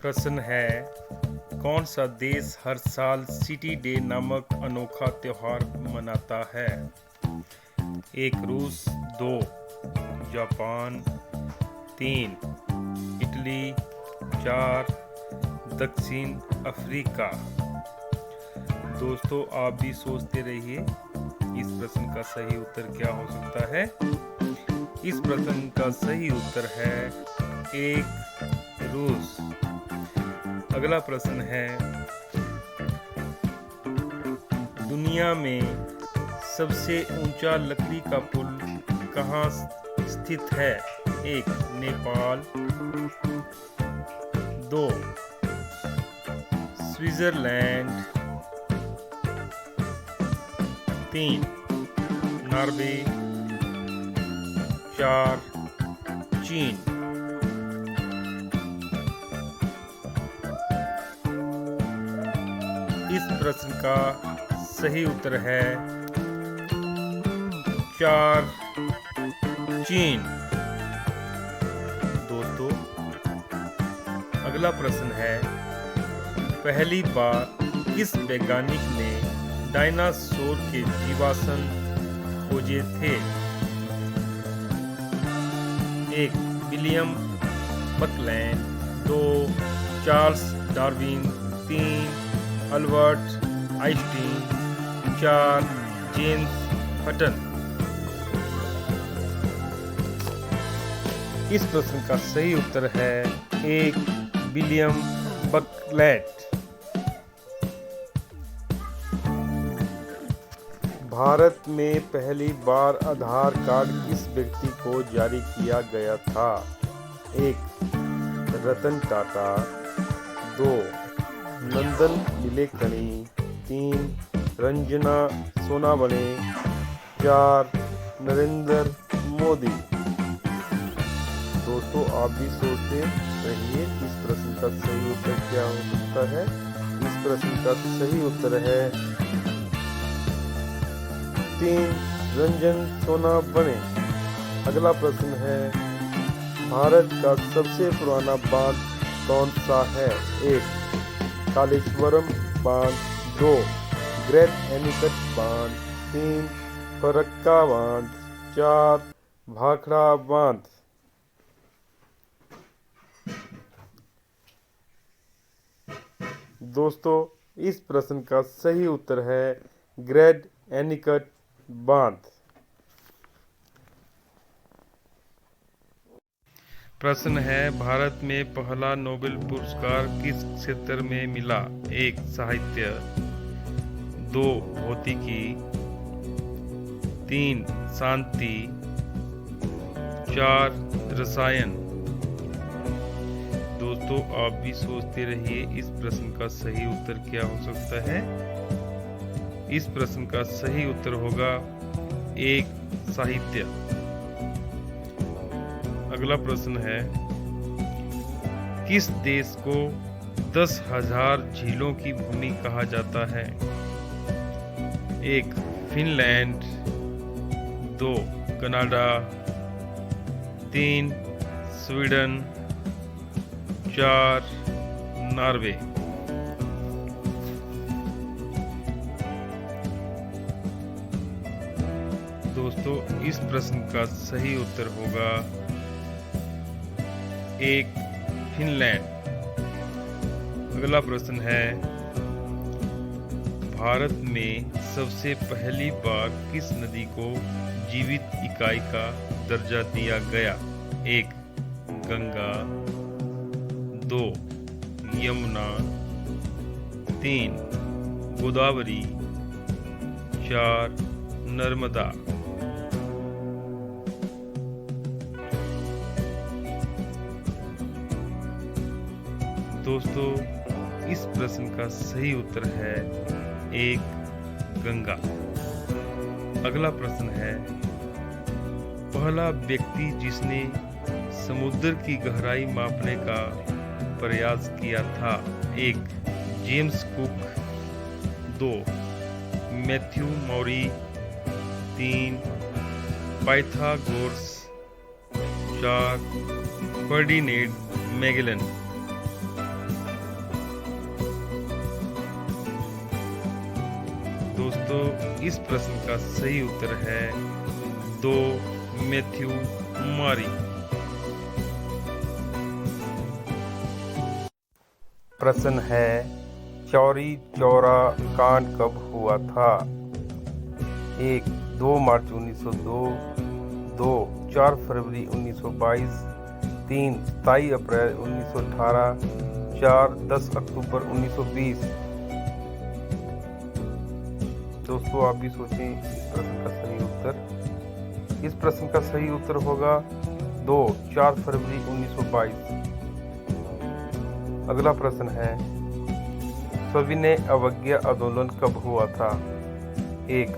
प्रश्न है, कौन सा देश हर साल सिटी डे नामक अनोखा त्योहार मनाता है? 1 रूस, 2 जापान, 3 इटली, 4 दक्षिण अफ्रीका। दोस्तों, आप भी सोचते रहिए इस प्रश्न का सही उत्तर क्या हो सकता है। इस प्रश्न का सही उत्तर है 1 रूस। अगला प्रश्न है, दुनिया में सबसे ऊंचा लकड़ी का पुल कहाँ स्थित है? 1 नेपाल, 2 स्विट्जरलैंड, 3 नॉर्वे, 4 चीन। इस प्रश्न का सही उत्तर है 4 चीन। दोस्तों, अगला प्रश्न है, पहली बार किस वैज्ञानिक ने डायनासोर के जीवाश्म खोजे थे? 1 William Buckland, 2 Charles Darwin, 3 Albert Einstein, 4 James Hutton. इस प्रश्न का सही उत्तर है 1 विलियम बकलैंड। भारत में पहली बार आधार कार्ड किस व्यक्ति को जारी किया गया था? 1 रतन टाटा, 2 नंदन नीलेकणी, 3 रंजना सोनावणे, 4 नरेंद्र मोदी। दोस्तों, आप भी सोचते रहिए इस प्रश्न का सही उत्तर क्या हो सकता है। इस प्रश्न का सही उत्तर है 3 रंजन सोनावणे। अगला प्रश्न है, भारत का सबसे पुराना बांध कौन सा है? 1 कालेश्वरम बांध, 2 ग्रेट एनीकट बांध, 3 फरक्का बांध, 4 भाखड़ा बांध। दोस्तों, इस प्रश्न का सही उत्तर है ग्रेट एनीकट बांध। प्रश्न है, भारत में पहला नोबेल पुरस्कार किस क्षेत्र में मिला? 1 साहित्य, 2 भौतिकी, 3 शांति, 4 रसायन। दोस्तों, आप भी सोचते रहिए इस प्रश्न का सही उत्तर क्या हो सकता है। इस प्रश्न का सही उत्तर होगा 1 साहित्य। अगला प्रश्न है, किस देश को 10,000 झीलों की भूमि कहा जाता है? 1 फिनलैंड, 2 कनाडा, 3 स्वीडन, 4 नॉर्वे। दोस्तों, इस प्रश्न का सही उत्तर होगा 1 फिनलैंड। अगला प्रश्न है, भारत में सबसे पहली बार किस नदी को जीवित इकाई का दर्जा दिया गया? 1 गंगा, 2 यमुना, 3 गोदावरी, 4 नर्मदा। दोस्तों, इस प्रश्न का सही उत्तर है 1 गंगा। अगला प्रश्न है, पहला व्यक्ति जिसने समुद्र की गहराई मापने का प्रयास किया था? 1 जेम्स कुक, 2 मैथ्यू मौरी, 3 पाइथागोरस, 4 फर्डिनेंड मैगेलन। दोस्तों इस प्रश्न का सही उत्तर है 2 मैथ्यू मारी। प्रश्न है चौरी चौरा कांड कब हुआ था? 1 2 मार्च 1902, 2 4 फरवरी 1922, 3 27 अप्रैल 1918, 4 10 अक्टूबर 1920। दोस्तों आप भी सोचें इस प्रश्न का सही उत्तर। इस प्रश्न का सही उत्तर होगा 2 4 फरवरी 1922। अगला प्रश्न है सविनय अवज्ञा आंदोलन कब हुआ था? 1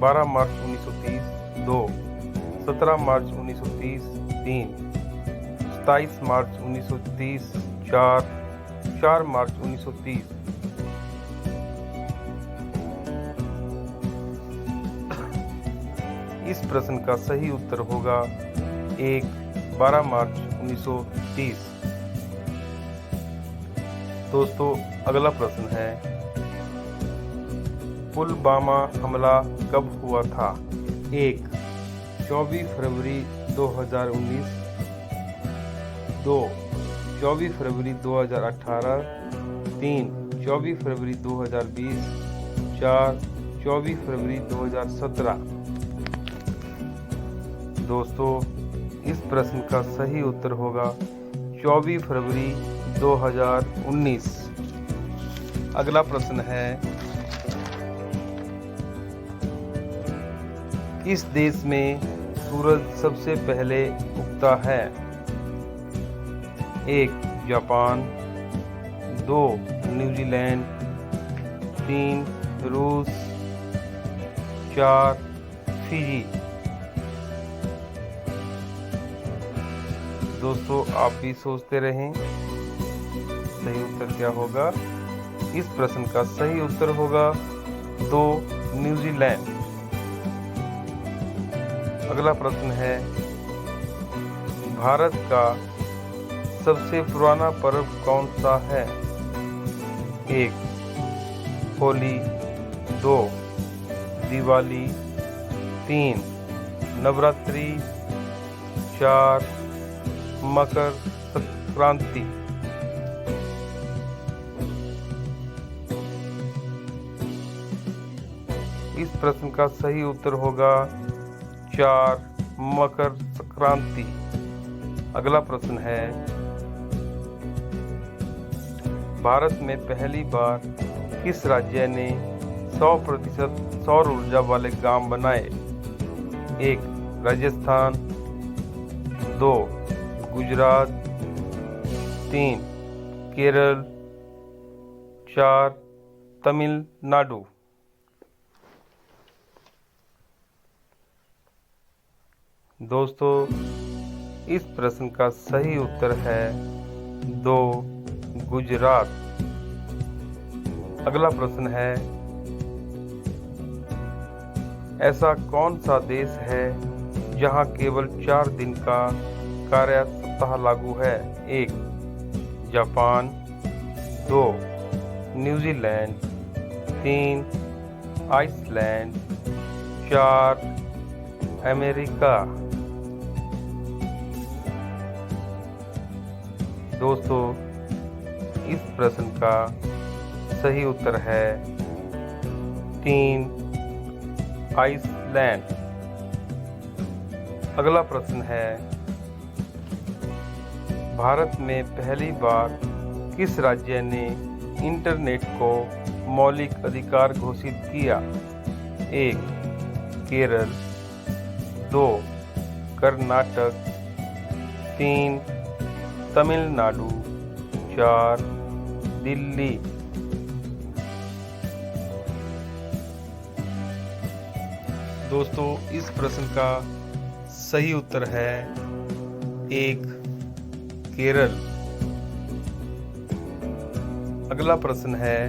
12 मार्च 1930, 2 17 मार्च 1930, 3 27 मार्च 1930, 4 मार्च 1930। इस प्रश्न का सही उत्तर होगा 1 12 मार्च 1930। दोस्तों अगला प्रश्न है पुलवामा हमला कब हुआ था? 1 24 फरवरी 2019, 2 24 फरवरी 2018, 3 24 फरवरी 2020, 4 24 फरवरी 2017। दोस्तों इस प्रश्न का सही उत्तर होगा 24 फरवरी 2019। अगला प्रश्न है किस देश में सूरज सबसे पहले उगता है? 1 जापान, 2 न्यूजीलैंड, 3 रूस, 4 फिजी। दोस्तों आप भी सोचते रहें सही उत्तर क्या होगा। इस प्रश्न का सही उत्तर होगा 2 न्यूजीलैंड। अगला प्रश्न है भारत का सबसे पुराना पर्व कौन सा है? 1 होली, 2 दिवाली, 3 नवरात्रि, 4 मकर संक्रांति। इस प्रश्न का सही उत्तर होगा 4 मकर संक्रांति। अगला प्रश्न है भारत में पहली बार किस राज्य ने 100% सौर ऊर्जा वाले गांव बनाए? 1 राजस्थान, 2 गुजरात, 3 केरल, 4 तमिलनाडु। दोस्तों इस प्रश्न का सही उत्तर है 2 गुजरात। अगला प्रश्न है ऐसा कौन सा देश है जहां केवल 4 दिन का कार्य सप्ताह लागू है? 1 जापान, 2 न्यूजीलैंड, 3 आइसलैंड, 4 अमेरिका। दोस्तों इस प्रश्न का सही उत्तर है 3 आइसलैंड। अगला प्रश्न है भारत में पहली बार किस राज्य ने इंटरनेट को मौलिक अधिकार घोषित किया? 1 केरल, 2 कर्नाटक, 3 तमिलनाडु, 4 दिल्ली। दोस्तों इस प्रश्न का सही उत्तर है 1 केरल। अगला प्रश्न है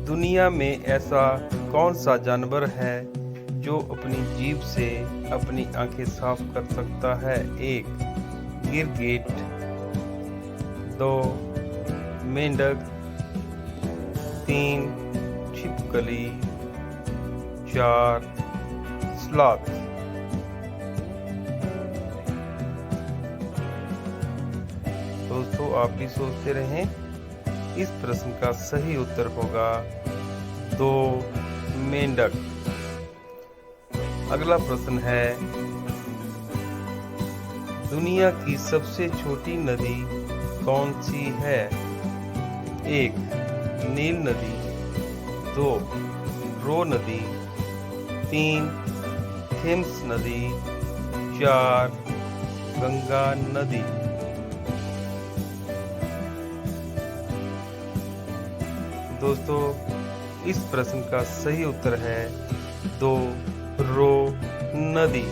दुनिया में ऐसा कौन सा जानवर है जो अपनी जीभ से अपनी आंखें साफ कर सकता है? 1 गिरगिट, 2 मेंढक, 3 छिपकली। 4 स्लॉथ। दोस्तों आप भी सोचते रहें। इस प्रश्न का सही उत्तर होगा 2 मेंढक। अगला प्रश्न है, दुनिया की सबसे छोटी नदी कौन सी है? 1 नील नदी। 2 रो नदी। 3 थेम्स नदी। 4 गंगा नदी। दोस्तों इस प्रश्न का सही उत्तर है 2 रो नदी।